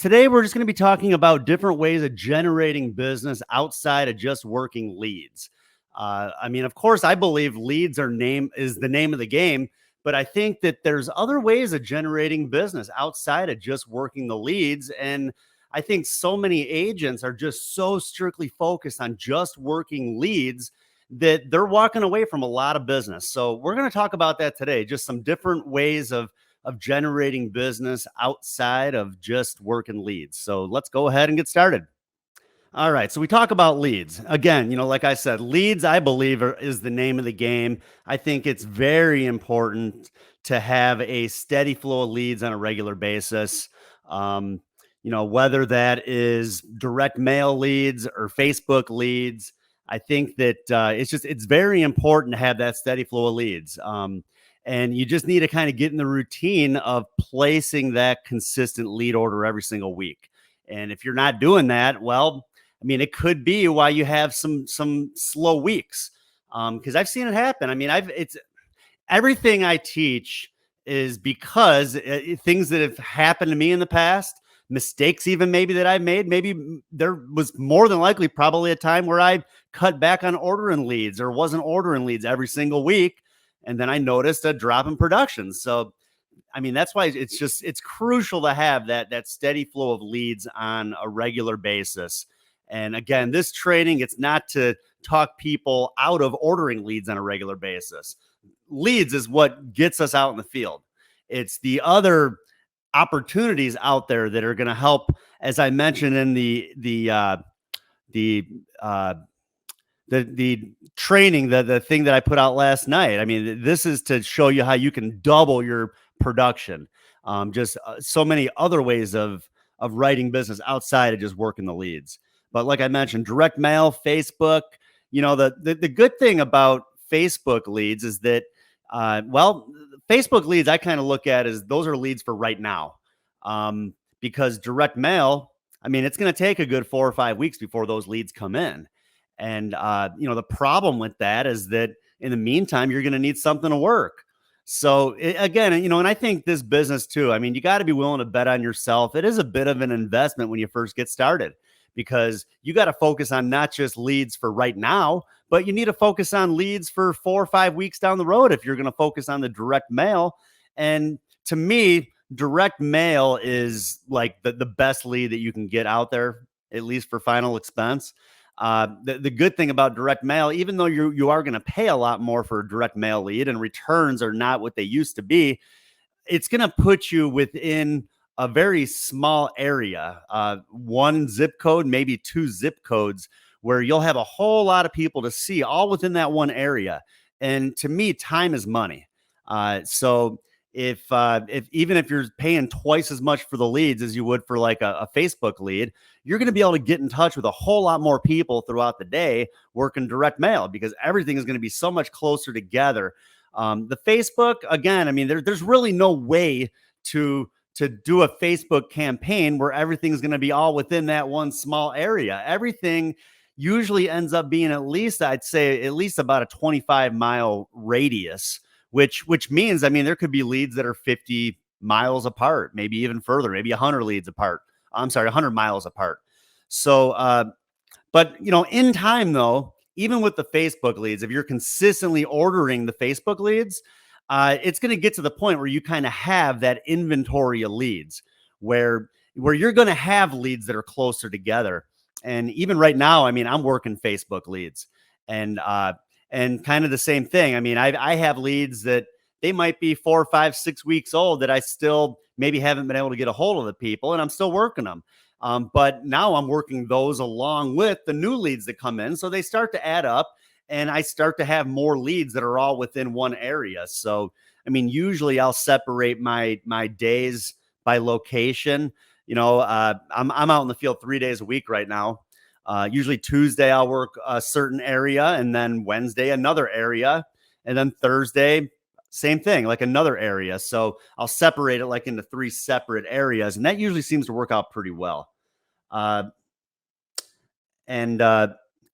Today, we're just going to be talking about different ways of generating business outside of just working leads. Of course, I believe leads is the name of the game, but I think that there's other ways of generating business outside of just working the leads. And I think so many agents are just so strictly focused on just working leads that they're walking away from a lot of business. So we're going to talk about that today, just some different ways of generating business outside of just working leads. So let's go ahead and get started. All right. So we talk about leads. Again, like I said, leads, I believe, is the name of the game. I think it's very important to have a steady flow of leads on a regular basis. Whether that is direct mail leads or Facebook leads, I think that it's very important to have that steady flow of leads. And you just need to kind of get in the routine of placing that consistent lead order every single week. And if you're not doing that, well, it could be why you have some slow weeks. Because I've seen it happen. It's everything I teach is because things that have happened to me in the past, mistakes even maybe that I've made. Maybe there was more than likely probably a time where I cut back on ordering leads or wasn't ordering leads every single week. And then I noticed a drop in production. So, that's why it's crucial to have that steady flow of leads on a regular basis. And again, this training, it's not to talk people out of ordering leads on a regular basis. Leads is what gets us out in the field. It's the other opportunities out there that are going to help, as I mentioned in the training, the thing that I put out last night. This is to show you how you can double your production. So many other ways of writing business outside of just working the leads. But like I mentioned, direct mail, Facebook, the good thing about Facebook leads is that, Facebook leads, I kind of look at as those are leads for right now. Because direct mail, it's going to take a good 4 or 5 weeks before those leads come in. And, the problem with that is that in the meantime, you're going to need something to work. So again, and I think this business too, you got to be willing to bet on yourself. It is a bit of an investment when you first get started, because you got to focus on not just leads for right now, but you need to focus on leads for 4 or 5 weeks down the road if you're going to focus on the direct mail. And to me, direct mail is like the best lead that you can get out there, at least for final expense. The good thing about direct mail, even though you are going to pay a lot more for a direct mail lead and returns are not what they used to be, it's going to put you within a very small area, 1 zip code, maybe 2 zip codes, where you'll have a whole lot of people to see all within that one area. And to me, time is money. So if even if you're paying twice as much for the leads as you would for like a Facebook lead, you're going to be able to get in touch with a whole lot more people throughout the day working direct mail, because everything is going to be so much closer together. The Facebook, again, there's really no way to do a Facebook campaign where everything's going to be all within that one small area. Everything usually ends up being I'd say at least about a 25-mile radius, which means, there could be leads that are 50 miles apart, maybe even further, maybe 100 leads apart. 100 miles apart. So, but in time though, even with the Facebook leads, if you're consistently ordering the Facebook leads, it's going to get to the point where you kind of have that inventory of leads where you're going to have leads that are closer together. And even right now, I'm working Facebook leads and kind of the same thing. I have leads that they might be 4, 5, 6 weeks old that I still maybe haven't been able to get a hold of the people, and I'm still working them. But now I'm working those along with the new leads that come in. So they start to add up, and I start to have more leads that are all within one area. So, usually I'll separate my days by location. I'm out in the field 3 days a week right now. Usually Tuesday I'll work a certain area, and then Wednesday another area, and then Thursday same thing, like another area. So I'll separate it like into 3 separate areas, and that usually seems to work out pretty well. And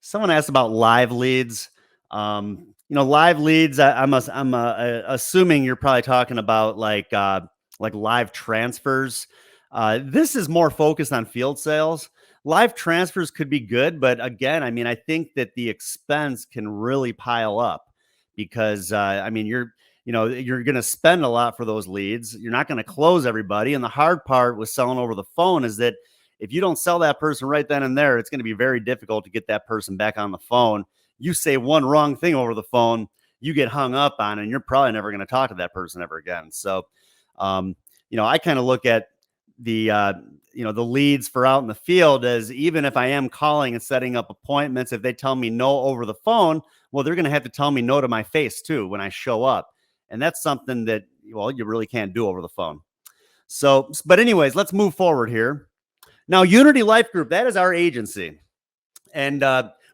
someone asked about live leads. Live leads. I'm assuming you're probably talking about like live transfers. This is more focused on field sales. Live transfers could be good, but again, I mean, I think that the expense can really pile up because I mean, you're going to spend a lot for those leads. You're not going to close everybody, and the hard part with selling over the phone is that if you don't sell that person right then and there, it's going to be very difficult to get that person back on the phone. You say one wrong thing over the phone, you get hung up on, and you're probably never going to talk to that person ever again. So, I kind of look at the the leads for out in the field as, even if I am calling and setting up appointments, if they tell me no over the phone, well, they're going to have to tell me no to my face too when I show up, and that's something that, well, you really can't do over the phone. So, but anyways, let's move forward here. Now, Unity Life Group, that is our agency, and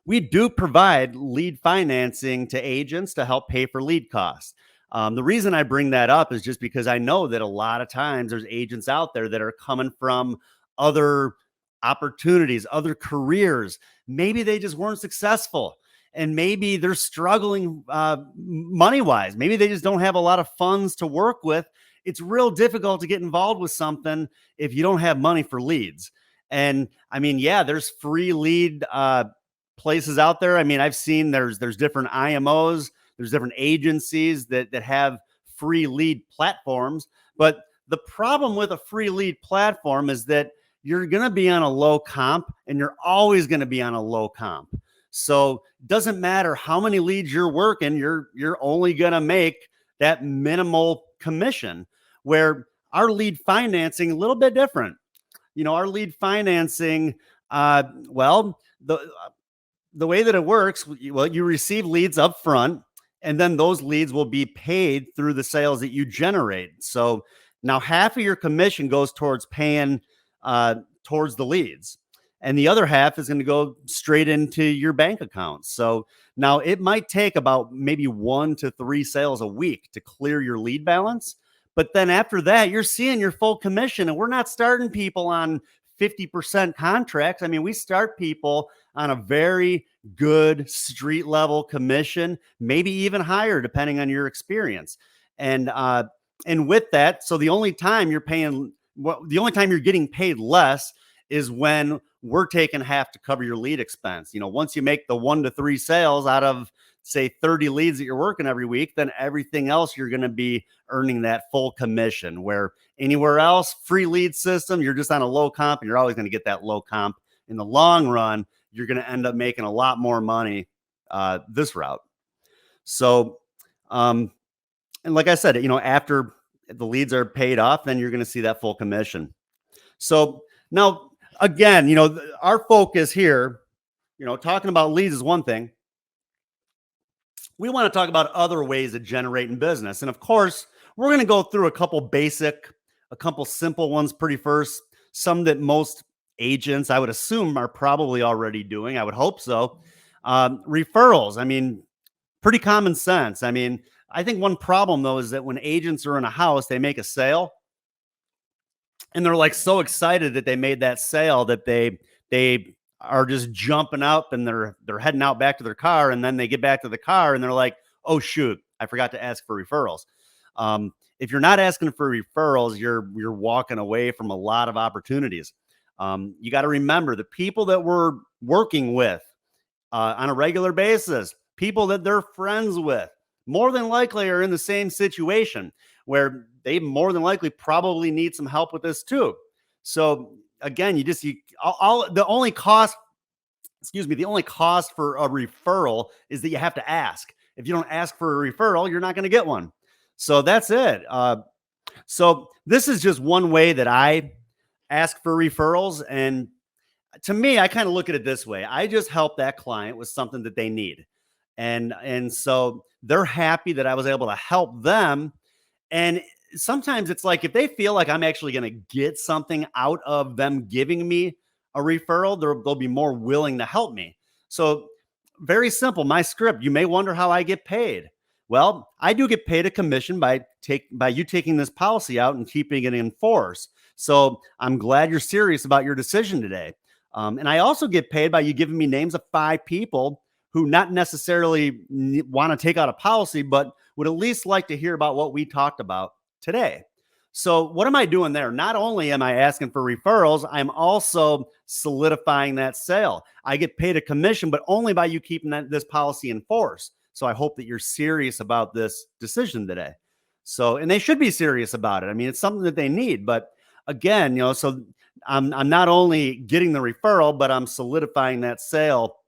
we do provide lead financing to agents to help pay for lead costs. The reason I bring that up is just because I know that a lot of times there's agents out there that are coming from other opportunities, other careers. Maybe they just weren't successful, and maybe they're struggling money wise. Maybe they just don't have a lot of funds to work with. It's real difficult to get involved with something if you don't have money for leads. And I mean, yeah, there's free lead places out there. I mean, I've seen there's different IMOs, there's different agencies that have free lead platforms. But the problem with a free lead platform is that you're going to be on a low comp, and you're always going to be on a low comp. So it doesn't matter how many leads you're working, you're only going to make that minimal commission, where our lead financing, a little bit different. Our lead financing, well, the way that it works, well, you receive leads up front, and then those leads will be paid through the sales that you generate. So now half of your commission goes towards paying towards the leads, and the other half is going to go straight into your bank account. So now it might take about maybe 1 to 3 sales a week to clear your lead balance. But then after that, you're seeing your full commission, and we're not starting people on 50% contracts. I mean, we start people on a very good street level commission, maybe even higher, depending on your experience. And with that, so the only time you're getting paid less is when we're taking half to cover your lead expense. Once you make the 1 to 3 sales out of, say, 30 leads that you're working every week, then everything else you're going to be earning that full commission. Where anywhere else, free lead system, you're just on a low comp, and you're always going to get that low comp. In the long run, you're going to end up making a lot more money this route. So, and like I said, after the leads are paid off, then you're going to see that full commission. So now, again, our focus here, talking about leads is one thing. We want to talk about other ways of generating business. And of course, we're going to go through a couple simple ones pretty first, some that most agents, I would assume, are probably already doing. I would hope so. Referrals. I mean, pretty common sense. I mean, I think one problem though is that when agents are in a house, they make a sale, and they're like so excited that they made that sale that they are just jumping up, and they're heading out back to their car, and then they get back to the car and they're like, oh shoot, I forgot to ask for referrals. If you're not asking for referrals, you're walking away from a lot of opportunities. You got to remember the people that we're working with on a regular basis, people that they're friends with, more than likely are in the same situation where they more than likely probably need some help with this too. So again, the only cost for a referral is that you have to ask. If you don't ask for a referral, you're not going to get one. So that's it. So this is just one way that I ask for referrals. And to me, I kind of look at it this way. I just help that client with something that they need. And so they're happy that I was able to help them. And sometimes it's like, if they feel like I'm actually going to get something out of them giving me a referral, they'll be more willing to help me. So very simple. My script, you may wonder how I get paid. Well, I do get paid a commission by you taking this policy out and keeping it in force. So I'm glad you're serious about your decision today. And I also get paid by you giving me names of 5 people who not necessarily want to take out a policy, but would at least like to hear about what we talked about today. So what am I doing there? Not only am I asking for referrals, I'm also solidifying that sale. I get paid a commission, but only by you keeping this policy in force. So I hope that you're serious about this decision today. So, and they should be serious about it. I mean, it's something that they need. But again, so I'm not only getting the referral, but I'm solidifying that sale.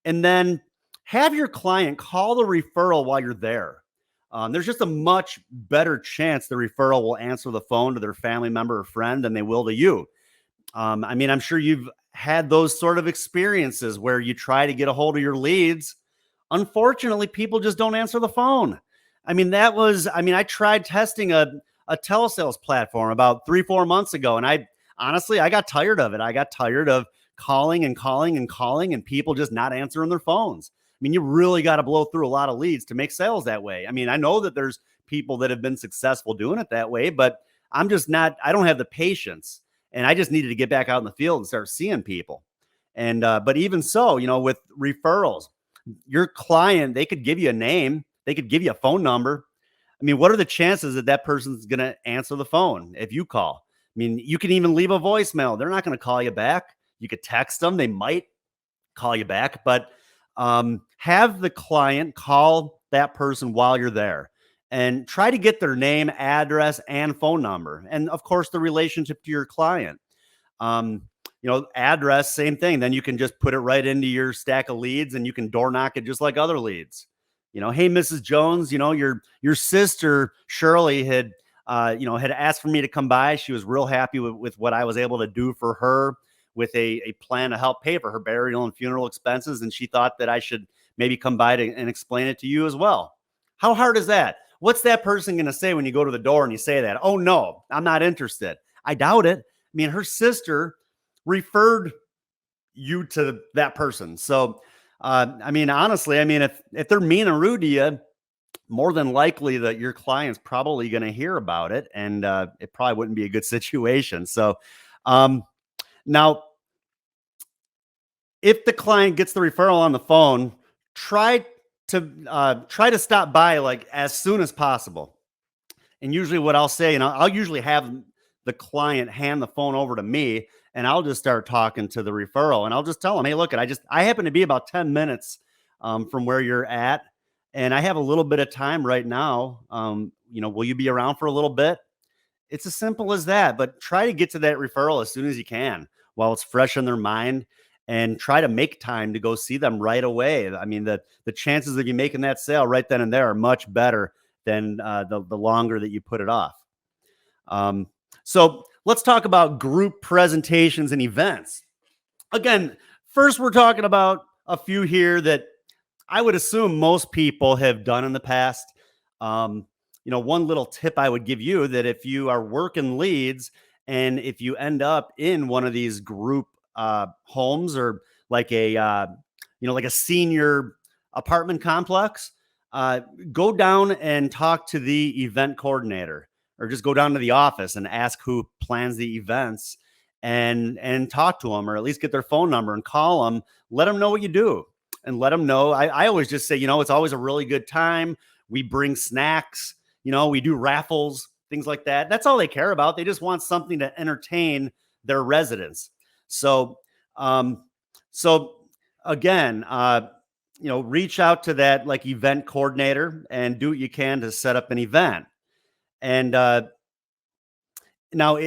And then have your client call the referral while you're there. There's just a much better chance the referral will answer the phone to their family member or friend than they will to you. I mean, I'm sure you've had those sort of experiences where you try to get a hold of your leads. Unfortunately, people just don't answer the phone. I mean, I tried testing a telesales platform about 3-4 months ago, and I got tired of it. I got tired of calling and calling and calling and people just not answering their phones. I mean, you really got to blow through a lot of leads to make sales that way. I mean, I know that there's people that have been successful doing it that way, but I don't have the patience, and I just needed to get back out in the field and start seeing people. And, but even so, with referrals, your client, they could give you a name, they could give you a phone number. I mean, what are the chances that that person's going to answer the phone if you call? I mean, you can even leave a voicemail. They're not going to call you back. You could text them. They might call you back, but have the client call that person while you're there and try to get their name, address, and phone number. And of course, the relationship to your client. Address, same thing. Then you can just put it right into your stack of leads and you can door knock it just like other leads. Hey, Mrs. Jones, your sister Shirley had asked for me to come by. She was real happy with what I was able to do for her with a plan to help pay for her burial and funeral expenses. And she thought that I should maybe come by and explain it to you as well. How hard is that? What's that person going to say when you go to the door and you say that? Oh, no, I'm not interested. I doubt it. I mean, her sister referred you to that person. So, honestly, if they're mean and rude to you, more than likely that your client's probably going to hear about it, and it probably wouldn't be a good situation. So, now, if the client gets the referral on the phone, try to stop by like as soon as possible. And usually, what I'll say, and I'll usually have the client hand the phone over to me, and I'll just start talking to the referral, and I'll just tell them, "Hey, look, I happen to be about 10 minutes from where you're at, and I have a little bit of time right now. Will you be around for a little bit?" It's as simple as that, but try to get to that referral as soon as you can while it's fresh in their mind, and try to make time to go see them right away. I mean, the chances of you making that sale right then and there are much better than the longer that you put it off. So let's talk about group presentations and events. Again, first, we're talking about a few here that I would assume most people have done in the past. One little tip I would give you, that if you are working leads and if you end up in one of these group homes, or like like a senior apartment complex, go down and talk to the event coordinator, or just go down to the office and ask who plans the events, and talk to them, or at least get their phone number and call them, let them know what you do, and let them know. I always just say, it's always a really good time. We bring snacks, we do raffles, things like that. That's all they care about. They just want something to entertain their residents. So, again, reach out to that like event coordinator and do what you can to set up an event. And now,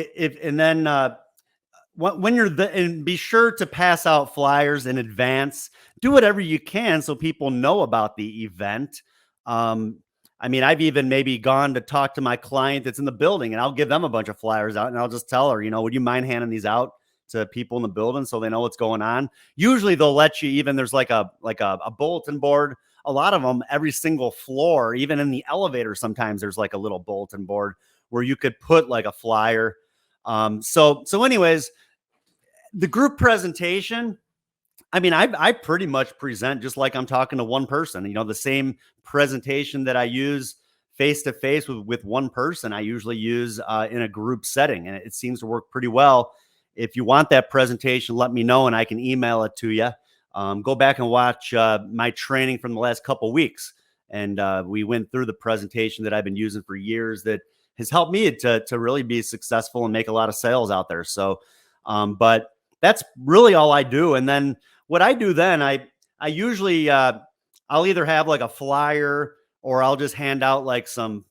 when you're there, and be sure to pass out flyers in advance. Do whatever you can so people know about the event. I've even maybe gone to talk to my client that's in the building, and I'll give them a bunch of flyers out, and I'll just tell her, would you mind handing these out to people in the building so they know what's going on? Usually they'll let you, even there's like a bulletin board. A lot of them, every single floor, even in the elevator, sometimes there's like a little bulletin board where you could put like a flyer. So anyways, the group presentation, I pretty much present just like I'm talking to one person. The same presentation that I use face to face with one person, I usually use in a group setting, and it seems to work pretty well. If you want that presentation, let me know and I can email it to you. Go back and watch my training from the last couple weeks, and we went through the presentation that I've been using for years that has helped me to really be successful and make a lot of sales out there. So, but that's really all I do. And then what I do then, I usually I'll either have like a flyer, or I'll just hand out like some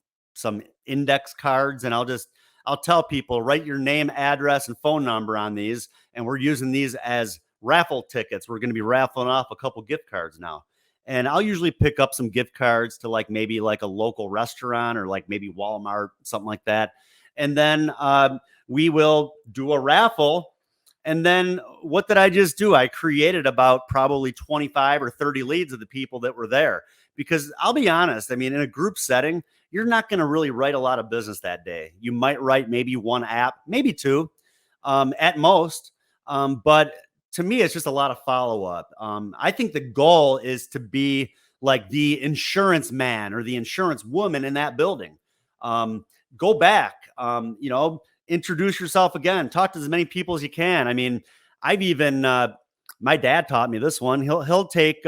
index cards, and I'll tell people, write your name, address, and phone number on these, and we're using these as raffle tickets. We're going to be raffling off a couple gift cards now. And I'll usually pick up some gift cards to like maybe like a local restaurant, or like maybe Walmart, something like that. And then we will do a raffle. And then what did I just do? I created about probably 25 or 30 leads of the people that were there. Because I'll be honest, I mean, in a group setting, you're not going to really write a lot of business that day. You might write maybe one app, maybe two at most. But to me, it's just a lot of follow up. I think the goal is to be like the insurance man or the insurance woman in that building. Go back, introduce yourself again, talk to as many people as you can. I mean, I've even, my dad taught me this one. He'll take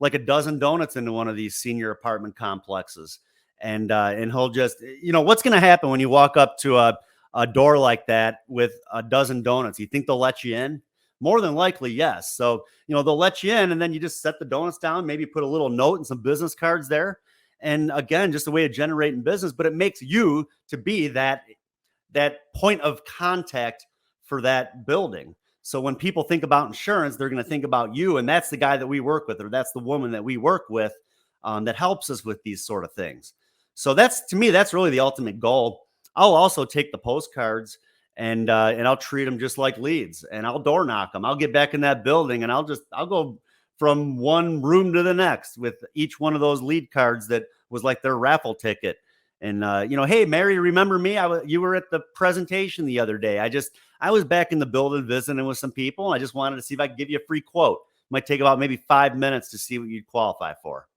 like a dozen donuts into one of these senior apartment complexes. And he'll just, what's going to happen when you walk up to a door like that with a dozen donuts? You think they'll let you in? More than likely, yes. So, they'll let you in, and then you just set the donuts down, maybe put a little note and some business cards there. And again, just a way of generating business, but it makes you to be that point of contact for that building. So when people think about insurance, they're going to think about you, and that's the guy that we work with, or that's the woman that we work with that helps us with these sort of things. So to me, that's really the ultimate goal. I'll also take the postcards and I'll treat them just like leads, and I'll door knock them. I'll get back in that building, and I'll go from one room to the next with each one of those lead cards that was like their raffle ticket. And hey, Mary, remember me? You were at the presentation the other day. I was back in the building visiting with some people, and I just wanted to see if I could give you a free quote. Might take about maybe 5 minutes to see what you'd qualify for.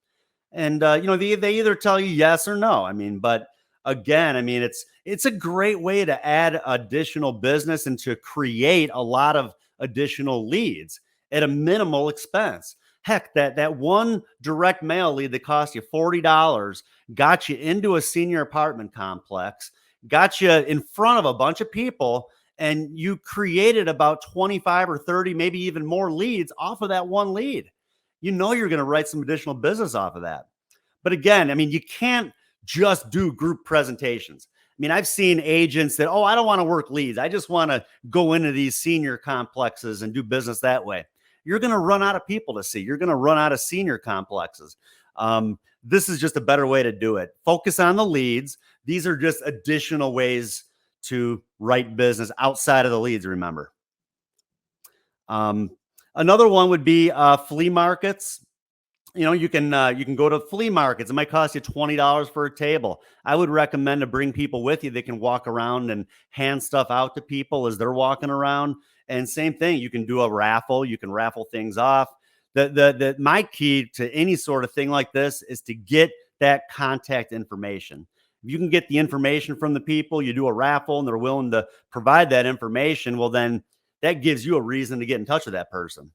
And they either tell you yes or no. I mean, but again, I mean, it's a great way to add additional business and to create a lot of additional leads at a minimal expense. Heck, that one direct mail lead that cost you $40 got you into a senior apartment complex, got you in front of a bunch of people, and you created about 25 or 30, maybe even more leads off of that one lead. You're going to write some additional business off of that. But again, I mean, you can't just do group presentations. I mean, I've seen agents that, I don't want to work leads. I just want to go into these senior complexes and do business that way. You're going to run out of people to see. You're going to run out of senior complexes. This is just a better way to do it. Focus on the leads. These are just additional ways to write business outside of the leads, remember. Another one would be flea markets. You can go to flea markets. It might cost you $20 for a table. I would recommend to bring people with you that can walk around and hand stuff out to people as they're walking around. And same thing, you can do a raffle. You can raffle things off. My key to any sort of thing like this is to get that contact information. If you can get the information from the people, you do a raffle and they're willing to provide that information, well, then that gives you a reason to get in touch with that person.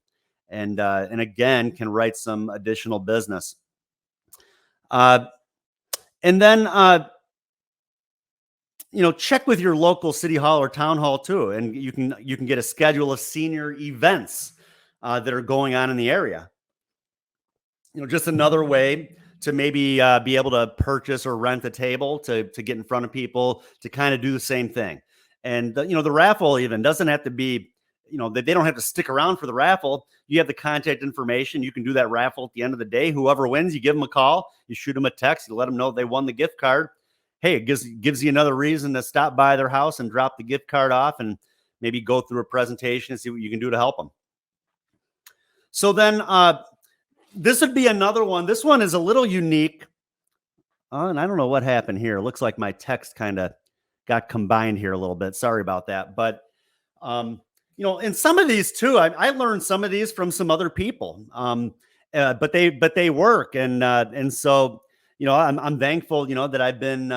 And again, can write some additional business. And then, check with your local city hall or town hall too. And you can get a schedule of senior events that are going on in the area. Just another way to maybe be able to purchase or rent a table to get in front of people to kind of do the same thing. And the raffle even doesn't have to be, they don't have to stick around for the raffle. You have the contact information. You can do that raffle at the end of the day. Whoever wins, you give them a call, you shoot them a text, you let them know they won the gift card. Hey, it gives you another reason to stop by their house and drop the gift card off and maybe go through a presentation and see what you can do to help them. So then this would be another one. This one is a little unique. And I don't know what happened here. It looks like my text kind of got combined here a little bit. Sorry about that. But, and some of these too, I learned some of these from some other people, but they work. And so, I'm thankful, that I've been,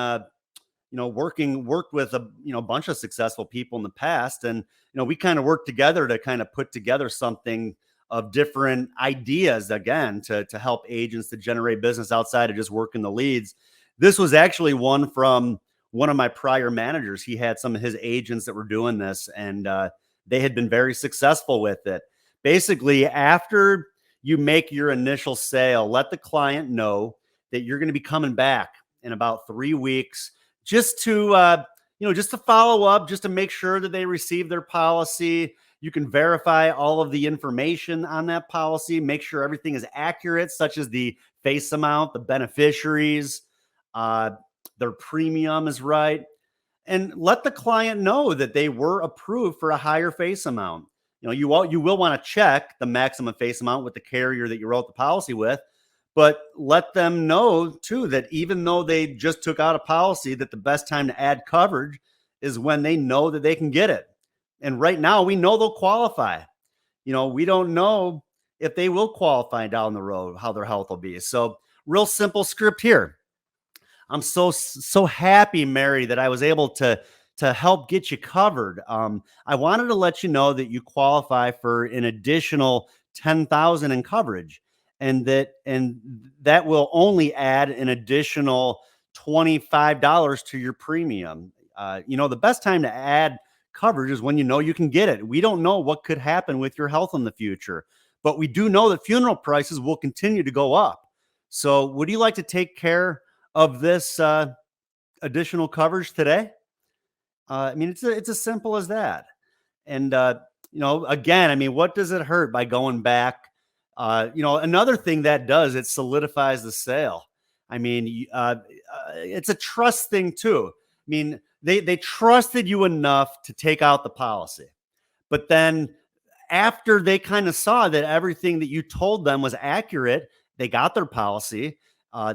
worked with a bunch of successful people in the past. And, we kind of work together to kind of put together something of different ideas, again, to help agents to generate business outside of just working the leads. This was actually one from one of my prior managers, he had some of his agents that were doing this, and they had been very successful with it. Basically, after you make your initial sale, let the client know that you're going to be coming back in about 3 weeks, just to just to follow up, just to make sure that they receive their policy. You can verify all of the information on that policy, make sure everything is accurate, such as the face amount, the beneficiaries, uh, their premium is right, and let the client know that they were approved for a higher face amount. You will want to check the maximum face amount with the carrier that you wrote the policy with, but let them know too that even though they just took out a policy, that the best time to add coverage is when they know that they can get it. And right now, we know they'll qualify. We don't know if they will qualify down the road, how their health will be. So, real simple script here. I'm so happy, Mary, that I was able to help get you covered. I wanted to let you know that you qualify for an additional 10,000 in coverage, and that will only add an additional $25 to your premium. The best time to add coverage is when you know you can get it. We don't know what could happen with your health in the future, but we do know that funeral prices will continue to go up. So, would you like to take care of this additional coverage today? It's as simple as that. And again, what does it hurt by going back? Another thing that does, it solidifies the sale. It's a trust thing too. They trusted you enough to take out the policy, but then after they kind of saw that everything that you told them was accurate, they got their policy.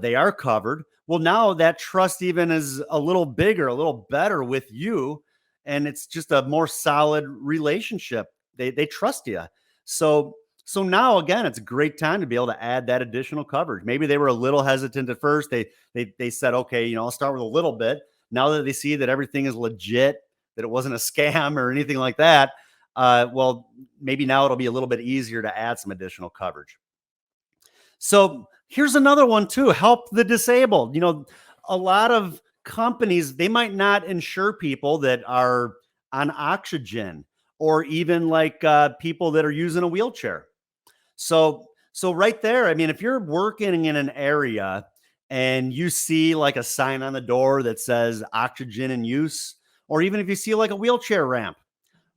They are covered. Well, now that trust even is a little bigger, a little better with you, and it's just a more solid relationship. They trust you. So now again, it's a great time to be able to add that additional coverage. Maybe they were a little hesitant at first. They said, okay, I'll start with a little bit. Now that they see that everything is legit, that it wasn't a scam or anything like that, well, maybe now it'll be a little bit easier to add some additional coverage. So here's another one too. Help the disabled. A lot of companies, they might not insure people that are on oxygen, or even like people that are using a wheelchair. So right there, if you're working in an area and you see like a sign on the door that says oxygen in use, or even if you see like a wheelchair ramp,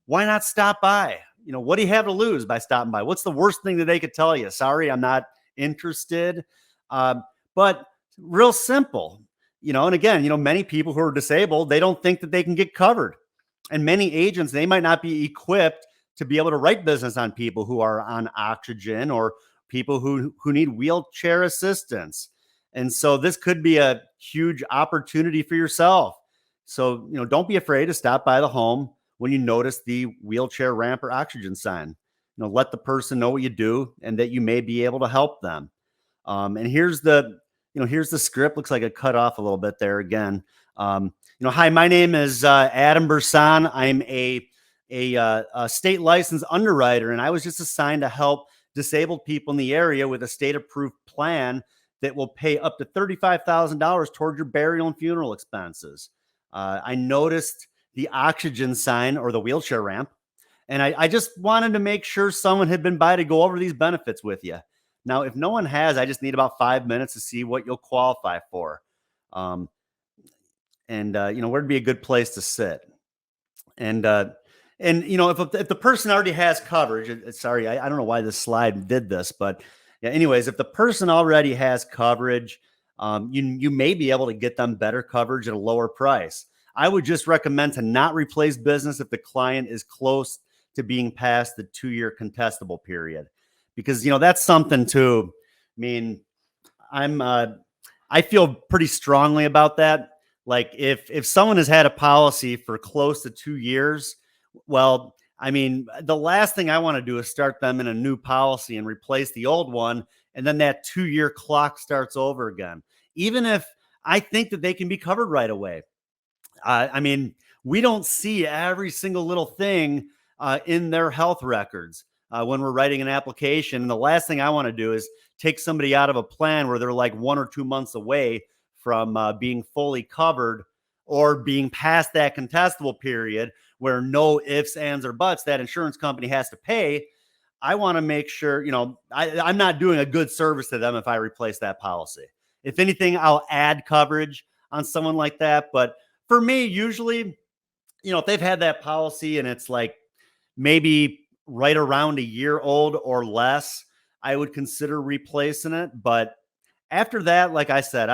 why not stop by? What do you have to lose by stopping by? What's the worst thing that they could tell you? Sorry, I'm not interested. But real simple, and again, many people who are disabled, they don't think that they can get covered. And many agents, they might not be equipped to be able to write business on people who are on oxygen, or people who need wheelchair assistance. And so this could be a huge opportunity for yourself. So, don't be afraid to stop by the home when you notice the wheelchair ramp or oxygen sign. Let the person know what you do and that you may be able to help them. And here's the script. Looks like it cut off a little bit there again. Hi, my name is Adam Brsan. I'm a state licensed underwriter, and I was just assigned to help disabled people in the area with a state approved plan that will pay up to $35,000 towards your burial and funeral expenses. I noticed the oxygen sign or the wheelchair ramp, and I just wanted to make sure someone had been by to go over these benefits with you. Now, if no one has, I just need about 5 minutes to see what you'll qualify for. Where'd be a good place to sit. If the person already has coverage, sorry, I don't know why this slide did this, but yeah, anyways, if the person already has coverage, you may be able to get them better coverage at a lower price. I would just recommend to not replace business if the client is close to being past the 2-year contestable period, because that's something too. I feel pretty strongly about that. Like if someone has had a policy for close to 2 years, well, the last thing I want to do is start them in a new policy and replace the old one, and then that 2-year clock starts over again. Even if I think that they can be covered right away. We don't see every single little thing in their health records when we're writing an application. And the last thing I want to do is take somebody out of a plan where they're like 1 or 2 months away from being fully covered, or being past that contestable period where no ifs, ands, or buts that insurance company has to pay, I want to make sure, I'm not doing a good service to them if I replace that policy. If anything, I'll add coverage on someone like that. But for me, usually, if they've had that policy and it's like maybe right around a year old or less, I would consider replacing it. But after that, like I said,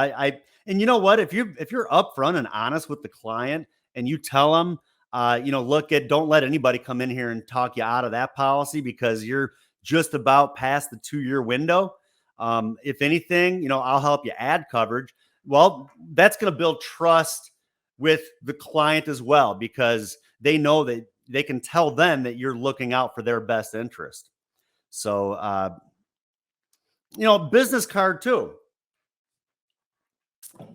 and you know what, if you're upfront and honest with the client and you tell them, don't let anybody come in here and talk you out of that policy because you're just about past the 2-year window. If anything, I'll help you add coverage. Well, that's going to build trust with the client as well, because they know that they can tell them that you're looking out for their best interest. So, business card too.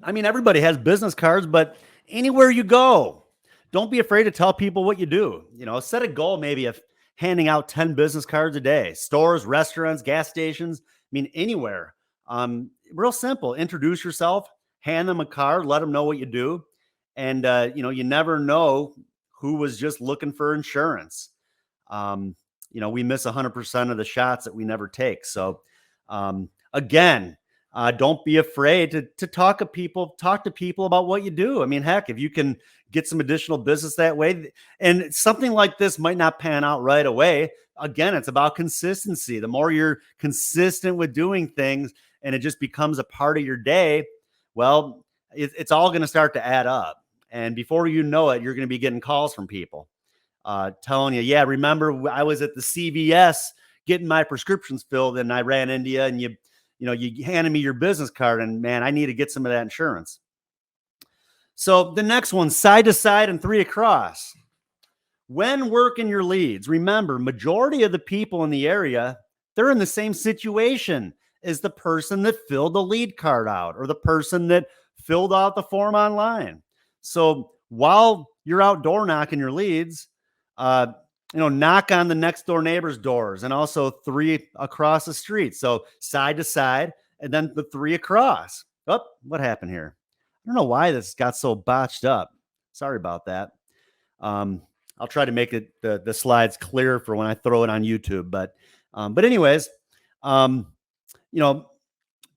I mean, everybody has business cards, but anywhere you go, don't be afraid to tell people what you do. Set a goal maybe of handing out 10 business cards a day, stores, restaurants, gas stations. I mean, anywhere. Real simple. Introduce yourself, hand them a card, let them know what you do. And, you never know who was just looking for insurance. We miss 100% of the shots that we never take. So, again, don't be afraid to talk to people about what you do. I mean, heck, if you can get some additional business that way, and something like this might not pan out right away. Again, it's about consistency. The more you're consistent with doing things and it just becomes a part of your day, well, it's all going to start to add up. And before you know it, you're going to be getting calls from people telling you, yeah, remember I was at the CVS getting my prescriptions filled and I ran into you and you handed me your business card and man, I need to get some of that insurance. So the next one, side to side and 3 across. When working your leads, remember, majority of the people in the area, they're in the same situation as the person that filled the lead card out or the person that filled out the form online. So while you're out door knocking your leads, knock on the next door neighbor's doors and also 3 across the street. So side to side and then the 3 across. Oh, what happened here? I don't know why this got so botched up. Sorry about that. I'll try to make it the slides clear for when I throw it on YouTube. But anyways,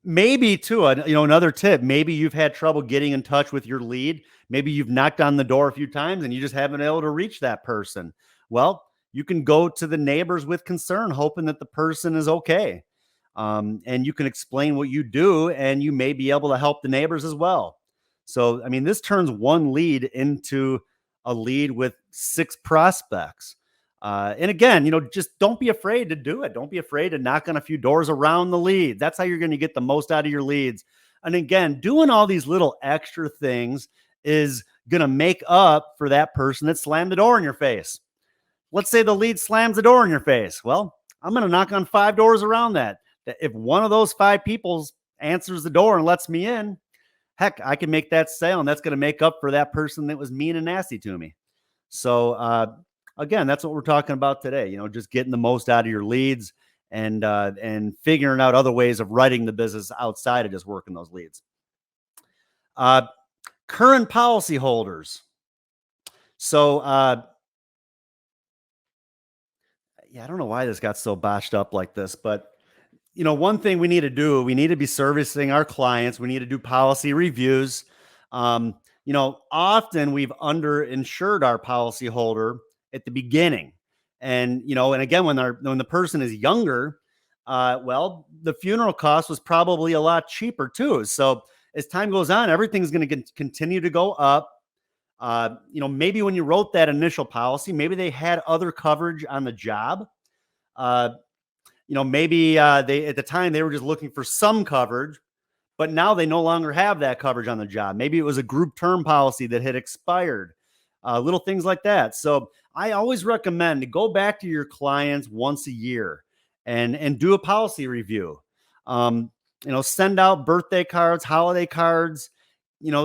maybe too, another tip, maybe you've had trouble getting in touch with your lead. Maybe you've knocked on the door a few times and you just haven't been able to reach that person. Well, you can go to the neighbors with concern, hoping that the person is okay. And you can explain what you do and you may be able to help the neighbors as well. So, I mean, this turns 1 lead into a lead with 6 prospects. And again, just don't be afraid to do it. Don't be afraid to knock on a few doors around the lead. That's how you're going to get the most out of your leads. And again, doing all these little extra things is going to make up for that person that slammed the door in your face. Let's say the lead slams the door in your face. Well, I'm going to knock on 5 doors around that. If one of those 5 people answers the door and lets me in, heck, I can make that sale, and that's going to make up for that person that was mean and nasty to me. So, again, that's what we're talking about today. Just getting the most out of your leads and figuring out other ways of writing the business outside of just working those leads. Current policy holders. So, I don't know why this got so botched up like this, but one thing we need to do, we need to be servicing our clients. We need to do policy reviews. Often we've underinsured our policyholder at the beginning. And again, when the person is younger, the funeral cost was probably a lot cheaper too. So as time goes on, everything's going to continue to go up. Maybe when you wrote that initial policy, maybe they had other coverage on the job. Maybe they at the time they were just looking for some coverage, but now they no longer have that coverage on the job. Maybe it was a group term policy that had expired, little things like that. So I always recommend to go back to your clients once a year and do a policy review. Send out birthday cards, holiday cards,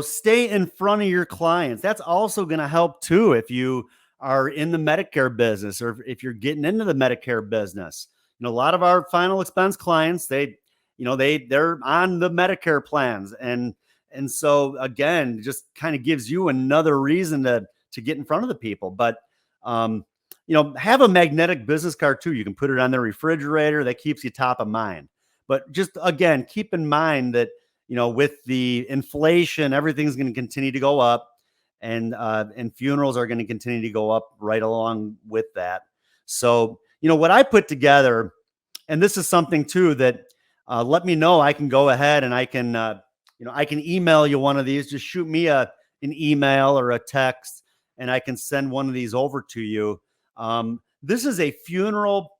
stay in front of your clients. That's also going to help too if you are in the Medicare business or if you're getting into the Medicare business. A lot of our final expense clients, they're on the Medicare plans, and And so again, just kind of gives you another reason to get in front of the people. But um, have a magnetic business card too. You can put it on the refrigerator. That keeps you top of mind. But just again, keep in mind that with the inflation, everything's going to continue to go up, and funerals are going to continue to go up right along with that. So what I put together, and this is something too that let me know. I can go ahead and I can email you one of these. Just shoot me an email or a text, and I can send one of these over to you. This is a funeral,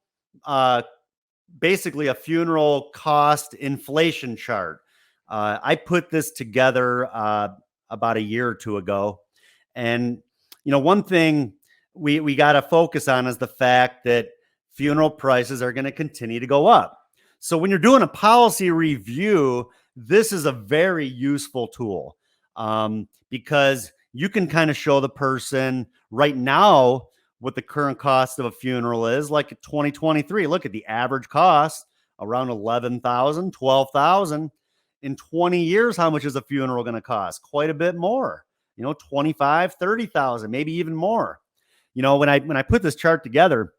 basically a funeral cost inflation chart. I put this together about a year or two ago, and one thing we got to focus on is the fact that funeral prices are going to continue to go up. So when you're doing a policy review, this is a very useful tool, because you can kind of show the person right now what the current cost of a funeral is. Like 2023, look at the average cost around 11,000, 12,000. In 20 years, how much is a funeral going to cost? Quite a bit more, 25, 30,000, maybe even more. When I put this chart together,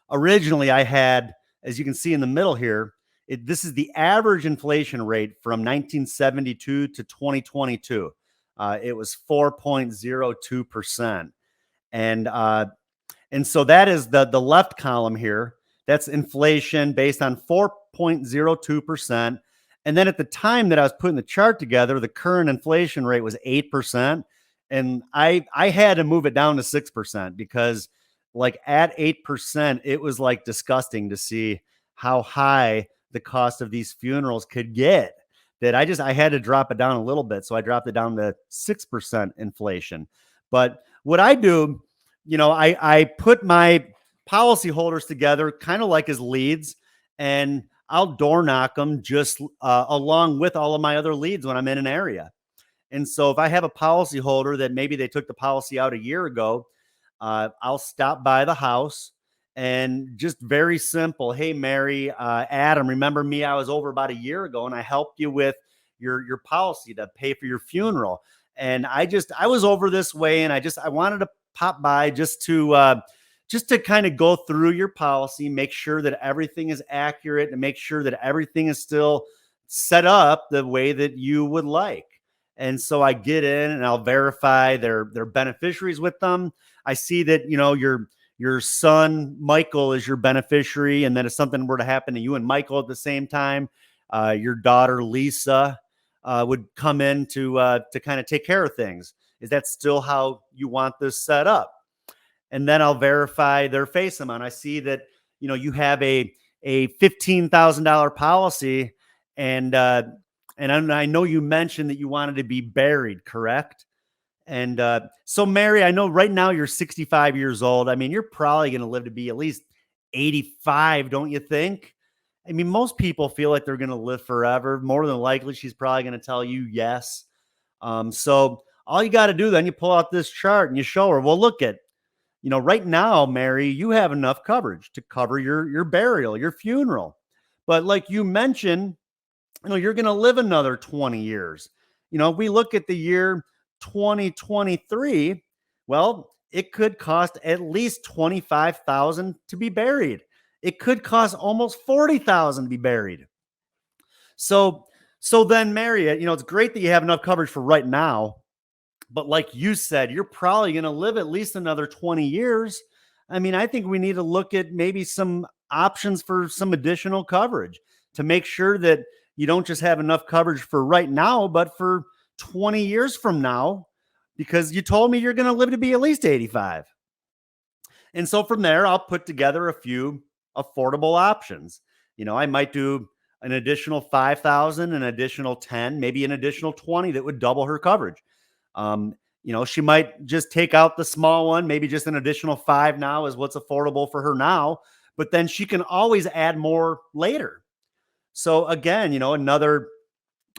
originally I had, as you can see in the middle here, this is the average inflation rate from 1972 to 2022. It was 4.02%. And so that is the left column here. That's inflation based on 4.02%. And then at the time that I was putting the chart together, the current inflation rate was 8%. And I had to move it down to 6% because like at 8%, it was like disgusting to see how high the cost of these funerals could get, that I had to drop it down a little bit. So I dropped it down to 6% inflation. But what I do, I put my policyholders together kind of like as leads, and I'll door knock them just along with all of my other leads when I'm in an area. And so if I have a policyholder that maybe they took the policy out a year ago, I'll stop by the house and just very simple. Hey, Mary, Adam, remember me? I was over about a year ago and I helped you with your policy to pay for your funeral. And I was over this way, and I wanted to pop by just to kind of go through your policy, make sure that everything is accurate, and make sure that everything is still set up the way that you would like. And so I get in and I'll verify their beneficiaries with them. I see that, your son, Michael, is your beneficiary. And then if something were to happen to you and Michael at the same time, your daughter, Lisa, would come in to kind of take care of things. Is that still how you want this set up? And then I'll verify their face amount. I see that, you have a $15,000 policy, and I know you mentioned that you wanted to be buried, correct? And so, Mary, I know right now you're 65 years old. I mean, you're probably going to live to be at least 85, don't you think? I mean, most people feel like they're going to live forever. More than likely, she's probably going to tell you yes. So all you got to do then, you pull out this chart and you show her, well, look at, right now, Mary, you have enough coverage to cover your burial, your funeral. But like you mentioned, you're going to live another 20 years. If we look at the year 2023, well, it could cost at least 25,000 to be buried. It could cost almost 40,000 to be buried. So then, Mary, it's great that you have enough coverage for right now, but like you said, you're probably going to live at least another 20 years. I mean, I think we need to look at maybe some options for some additional coverage to make sure that you don't just have enough coverage for right now, but for 20 years from now, because you told me you're going to live to be at least 85. And so from there, I'll put together a few affordable options. I might do an additional 5,000, an additional 10, maybe an additional 20 that would double her coverage. She might just take out the small one, maybe just an additional 5 now is what's affordable for her now, but then she can always add more later. So again, another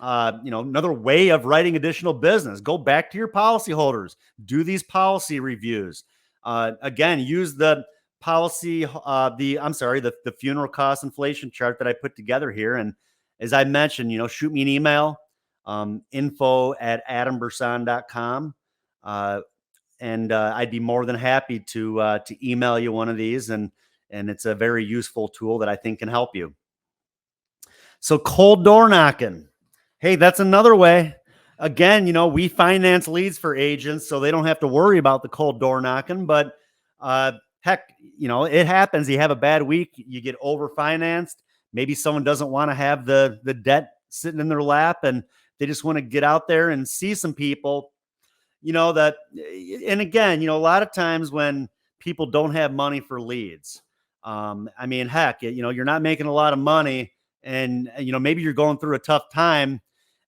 way of writing additional business. Go back to your policyholders, do these policy reviews. Again, use the policy, the funeral cost inflation chart that I put together here. And as I mentioned, shoot me an email. info@adambrsan.com. And I'd be more than happy to email you one of these, and it's a very useful tool that I think can help you. So cold door knocking. Hey, that's another way. Again, we finance leads for agents, so they don't have to worry about the cold door knocking. But heck, it happens. You have a bad week, you get overfinanced. Maybe someone doesn't want to have the debt sitting in their lap, and they just want to get out there and see some people. That, and again, a lot of times when people don't have money for leads, I mean, heck, you're not making a lot of money, and maybe you're going through a tough time.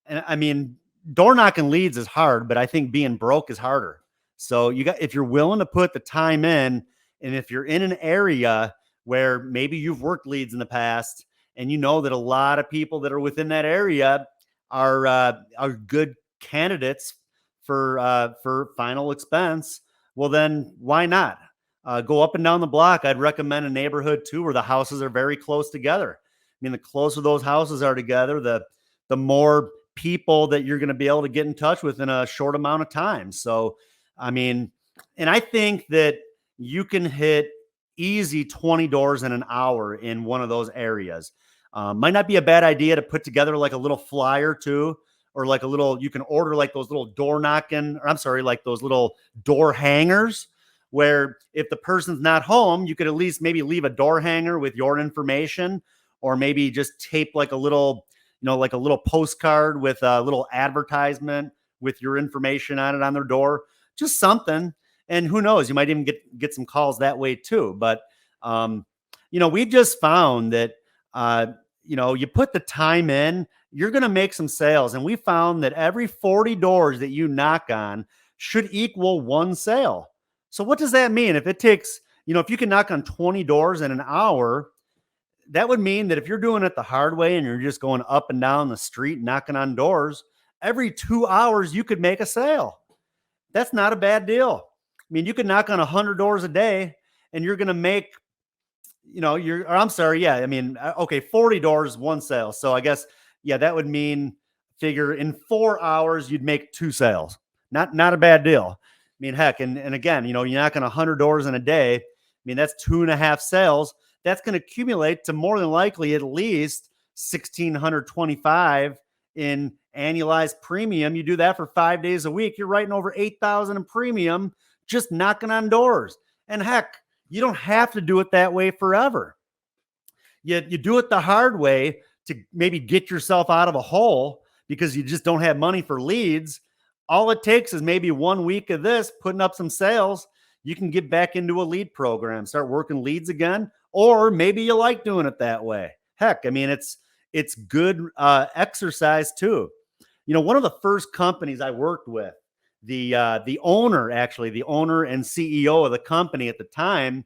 And I mean, door knocking leads is hard, but I think being broke is harder. So if you're willing to put the time in, and if you're in an area where maybe you've worked leads in the past, and you know that a lot of people that are within that area are good candidates for final expense, well, then why not go up and down the block? I'd recommend a neighborhood too where the houses are very close together. I mean, the closer those houses are together, the more people that you're going to be able to get in touch with in a short amount of time. So, I mean, and I think that you can hit easy 20 doors in an hour in one of those areas. Might not be a bad idea to put together like a little flyer too, or like you can order like those little door knocking, or I'm sorry, like those little door hangers, where if the person's not home, you could at least maybe leave a door hanger with your information, or maybe just tape like a little, like a little postcard with a little advertisement with your information on it on their door, just something. And who knows, you might even get some calls that way too. But, we've just found that, you put the time in, you're going to make some sales. And we found that every 40 doors that you knock on should equal one sale. So what does that mean? If it takes, if you can knock on 20 doors in an hour, that would mean that if you're doing it the hard way and you're just going up and down the street, knocking on doors, every 2 hours, you could make a sale. That's not a bad deal. I mean, you could knock on 100 doors a day and you're going to make, I'm sorry. Yeah. I mean, okay, 40 doors, one sale. So I guess, yeah, that would mean figure in 4 hours, you'd make 2 sales. Not a bad deal. I mean, heck. And again, you're knocking 100 doors in a day. I mean, that's 2.5 sales. That's going to accumulate to more than likely at least 1,625 in annualized premium. You do that for 5 days a week, you're writing over 8,000 in premium just knocking on doors. And heck, you don't have to do it that way forever. You do it the hard way to maybe get yourself out of a hole because you just don't have money for leads. All it takes is maybe 1 week of this, putting up some sales. You can get back into a lead program, start working leads again, or maybe you like doing it that way. Heck, I mean, it's good exercise too. One of the first companies I worked with, the owner and CEO of the company at the time,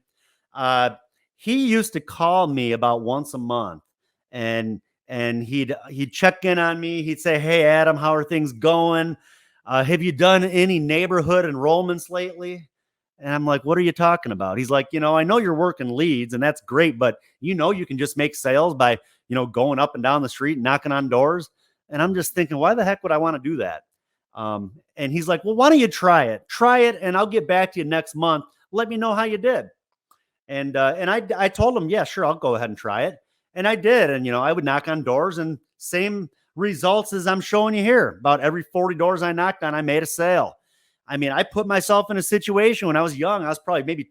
he used to call me about once a month, and he'd check in on me. He'd say, "Hey, Adam, how are things going? Have you done any neighborhood enrollments lately?" And I'm like, "What are you talking about?" He's like, "I know you're working leads and that's great, but you can just make sales by, going up and down the street and knocking on doors." And I'm just thinking, why the heck would I want to do that? And he's like, "Well, why don't you try it? Try it, and I'll get back to you next month. Let me know how you did." And I told him, "Yeah, sure, I'll go ahead and try it." And I did. And I would knock on doors, and same results as I'm showing you here. About every 40 doors I knocked on, I made a sale. I mean, I put myself in a situation when I was young. I was probably maybe,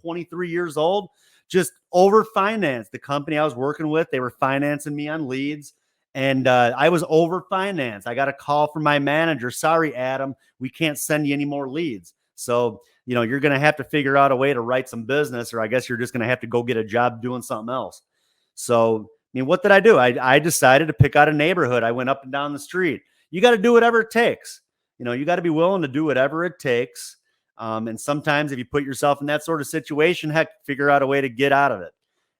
23 years old, just overfinanced. The company I was working with, they were financing me on leads. And I was overfinanced. I got a call from my manager. "Sorry, Adam, we can't send you any more leads. So, you're going to have to figure out a way to write some business, or I guess you're just going to have to go get a job doing something else." So, I mean, what did I do? I decided to pick out a neighborhood. I went up and down the street. You got to do whatever it takes. You got to be willing to do whatever it takes. And sometimes if you put yourself in that sort of situation, heck, figure out a way to get out of it.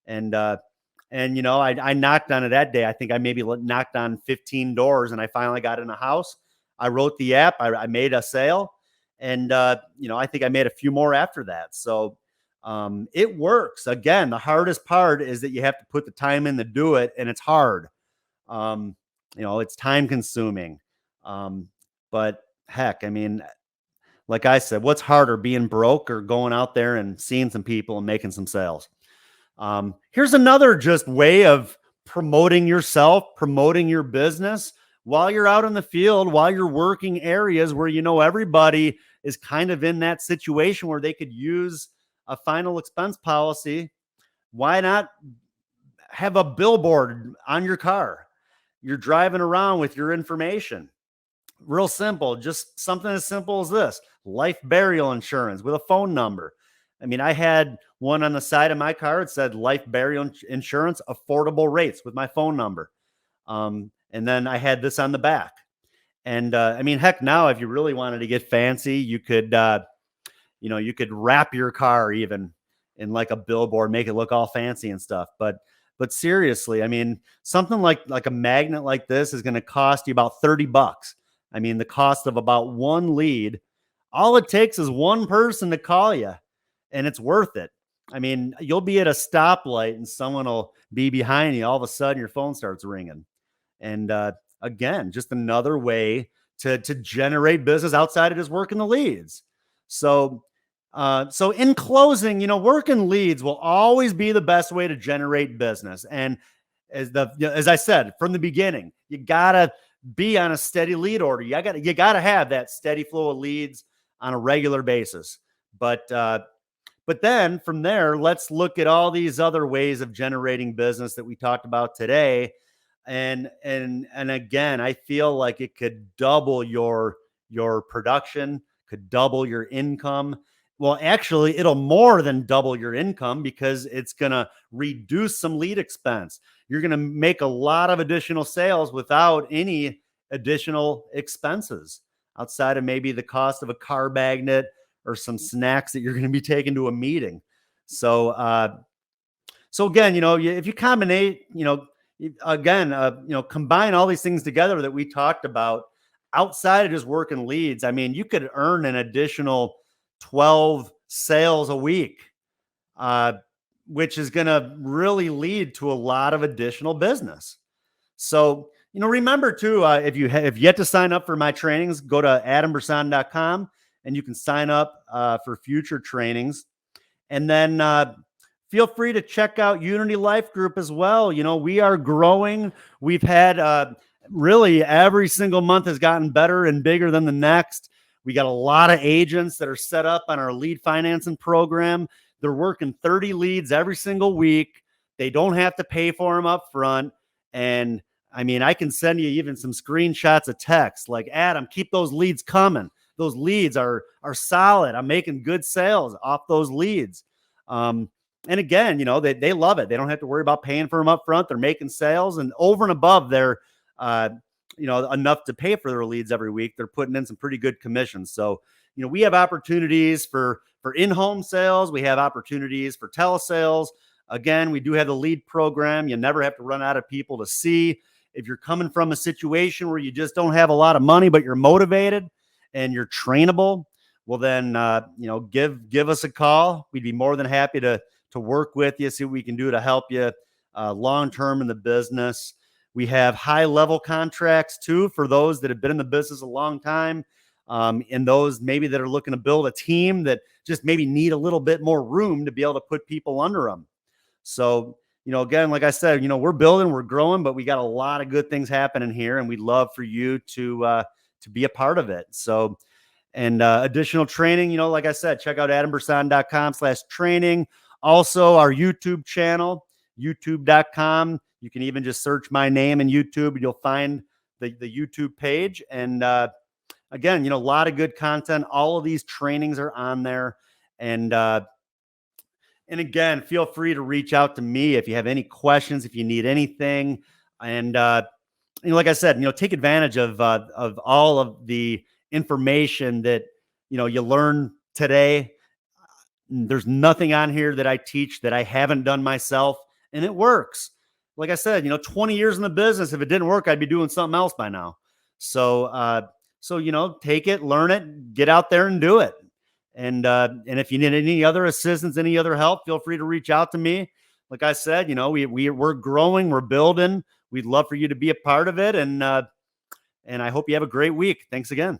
And I knocked on it that day. I think I maybe knocked on 15 doors, and I finally got in a house. I wrote the app. I made a sale, and I think I made a few more after that. So it works. Again, the hardest part is that you have to put the time in to do it, and it's hard. It's time consuming. Um, but heck, I mean, like I said, what's harder, being broke or going out there and seeing some people and making some sales? Here's another just way of promoting yourself, promoting your business while you're out in the field, while you're working areas where everybody is kind of in that situation where they could use a final expense policy. Why not have a billboard on your car? You're driving around with your information. Real simple, just something as simple as this: life burial insurance with a phone number. I mean, I had one on the side of my car. It said life burial insurance, affordable rates, with my phone number. And then I had this on the back. And I mean, heck, now if you really wanted to get fancy, you could wrap your car even in like a billboard, make it look all fancy and stuff. But seriously, I mean, something like a magnet like this is going to cost you about $30. I mean, the cost of about one lead. All it takes is one person to call you, and it's worth it. I mean, you'll be at a stoplight and someone will be behind you. All of a sudden, your phone starts ringing. And again, just another way to generate business outside of just working the leads. So, so in closing, working leads will always be the best way to generate business. And as I said from the beginning, you gotta be on a steady lead order. You gotta have that steady flow of leads on a regular basis. But then from there, let's look at all these other ways of generating business that we talked about today. And again, I feel like it could double your production, could double your income. Well, actually, it'll more than double your income because it's going to reduce some lead expense. You're going to make a lot of additional sales without any additional expenses outside of maybe the cost of a car magnet or some snacks that you're going to be taking to a meeting. So again, if you combine, combine all these things together that we talked about outside of just working leads, I mean, you could earn an additional 12 sales a week, which is going to really lead to a lot of additional business. So, remember too, if you have yet to sign up for my trainings, go to adambrsan.com and you can sign up for future trainings. And then feel free to check out Unity Life Group as well. We are growing. We've had really every single month has gotten better and bigger than the next. We got a lot of agents that are set up on our lead financing program. They're working 30 leads every single week. They don't have to pay for them up front. And I mean, I can send you even some screenshots of text like, Adam, keep those leads coming. Those leads are solid. I'm making good sales off those leads. And again, they love it. They don't have to worry about paying for them up front. They're making sales, and over and above their, enough to pay for their leads every week, they're putting in some pretty good commissions. So, we have opportunities for in-home sales. We have opportunities for telesales. Again, we do have the lead program. You never have to run out of people to see. If you're coming from a situation where you just don't have a lot of money, but you're motivated and you're trainable, well then, give us a call. We'd be more than happy to work with you, see what we can do to help you long-term in the business. We have high-level contracts too for those that have been in the business a long time, and those maybe that are looking to build a team that just maybe need a little bit more room to be able to put people under them. So, again, like I said, we're building, we're growing, but we got a lot of good things happening here, and we'd love for you to be a part of it. So, and additional training, like I said, check out adambrsan.com/training. Also, our YouTube channel, youtube.com. You can even just search my name in YouTube and you'll find the YouTube page. And again, a lot of good content. All of these trainings are on there. And again, feel free to reach out to me if you have any questions, if you need anything. And like I said, take advantage of all of the information that you learn today. There's nothing on here that I teach that I haven't done myself, and it works. Like I said, 20 years in the business. If it didn't work, I'd be doing something else by now. So, take it, learn it, get out there and do it. And if you need any other assistance, any other help, feel free to reach out to me. Like I said, we're growing, we're building. We'd love for you to be a part of it. And And I hope you have a great week. Thanks again.